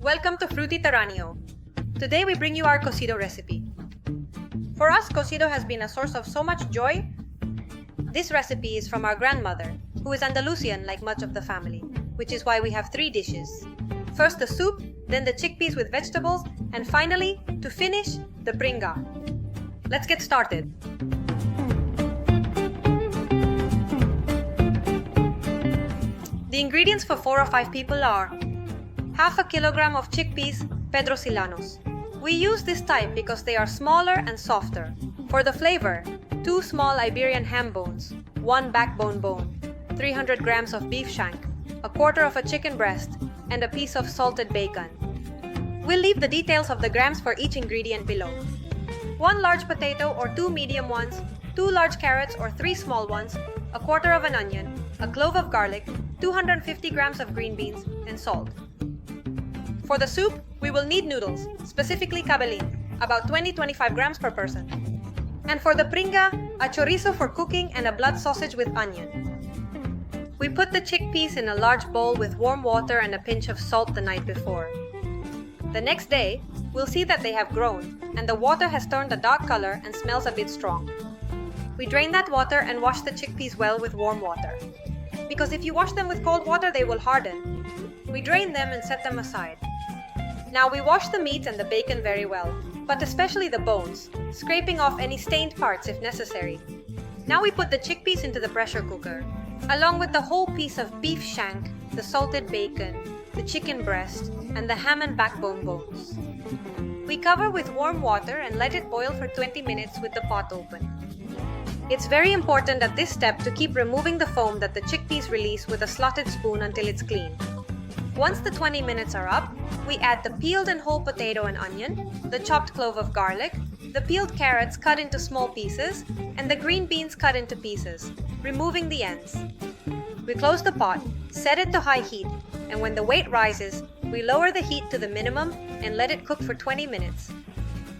Welcome to Foodieterraneo. Today we bring you our cocido recipe. For us, cocido has been a source of so much joy. This recipe is from our grandmother, who is Andalusian like much of the family, which is why we have 3 dishes. First the soup, then the chickpeas with vegetables, and finally, to finish, the pringa. Let's get started. The ingredients for 4 or 5 people are half a kilogram of chickpeas pedrosilanos. We use this type because they are smaller and softer. For the flavor, 2 small Iberian ham bones, 1 backbone bone, 300 grams of beef shank, a quarter of a chicken breast, and a piece of salted bacon. We'll leave the details of the grams for each ingredient below. 1 large potato or 2 medium ones, 2 large carrots or 3 small ones, a quarter of an onion, a clove of garlic, 250 grams of green beans, and salt. For the soup, we will need noodles, specifically cabelin, about 20-25 grams per person. And for the pringa, a chorizo for cooking and a blood sausage with onion. We put the chickpeas in a large bowl with warm water and a pinch of salt the night before. The next day, we'll see that they have grown, and the water has turned a dark color and smells a bit strong. We drain that water and wash the chickpeas well with warm water. Because if you wash them with cold water, they will harden. We drain them and set them aside. Now we wash the meat and the bacon very well, but especially the bones, scraping off any stained parts if necessary. Now we put the chickpeas into the pressure cooker, along with the whole piece of beef shank, the salted bacon, the chicken breast, and the ham and backbone bones. We cover with warm water and let it boil for 20 minutes with the pot open. It's very important at this step to keep removing the foam that the chickpeas release with a slotted spoon until it's clean. Once the 20 minutes are up, we add the peeled and whole potato and onion, the chopped clove of garlic, the peeled carrots cut into small pieces, and the green beans cut into pieces, removing the ends. We close the pot, set it to high heat, and when the weight rises, we lower the heat to the minimum and let it cook for 20 minutes.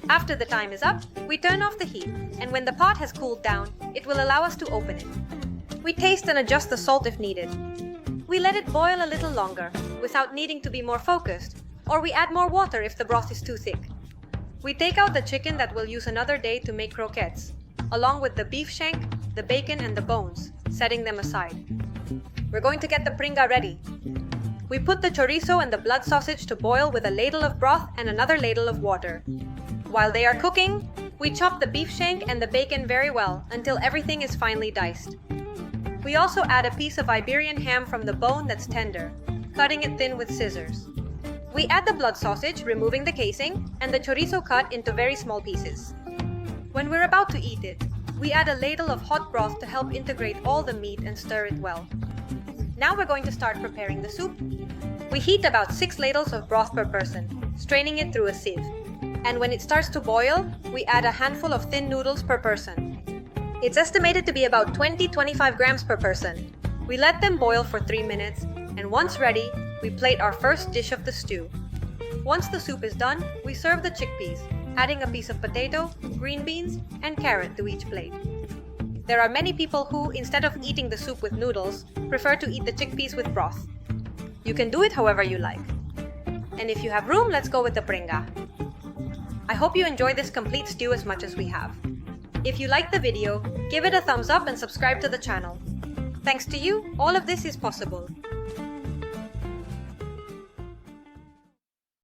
After the time is up, we turn off the heat, and when the pot has cooled down, it will allow us to open it. We taste and adjust the salt if needed. We let it boil a little longer, without needing to be more focused, or we add more water if the broth is too thick. We take out the chicken that we'll use another day to make croquettes, along with the beef shank, the bacon, and the bones, setting them aside. We're going to get the pringa ready. We put the chorizo and the blood sausage to boil with a ladle of broth and another ladle of water. While they are cooking, we chop the beef shank and the bacon very well until everything is finely diced. We also add a piece of Iberian ham from the bone that's tender, cutting it thin with scissors. We add the blood sausage, removing the casing, and the chorizo cut into very small pieces. When we're about to eat it, we add a ladle of hot broth to help integrate all the meat and stir it well. Now we're going to start preparing the soup. We heat about 6 ladles of broth per person, straining it through a sieve. And when it starts to boil, we add a handful of thin noodles per person. It's estimated to be about 20-25 grams per person. We let them boil for 3 minutes, and once ready, we plate our first dish of the stew. Once the soup is done, we serve the chickpeas, adding a piece of potato, green beans, and carrot to each plate. There are many people who, instead of eating the soup with noodles, prefer to eat the chickpeas with broth. You can do it however you like. And if you have room, let's go with the pringa. I hope you enjoy this complete stew as much as we have. If you liked the video, give it a thumbs up and subscribe to the channel. Thanks to you, all of this is possible.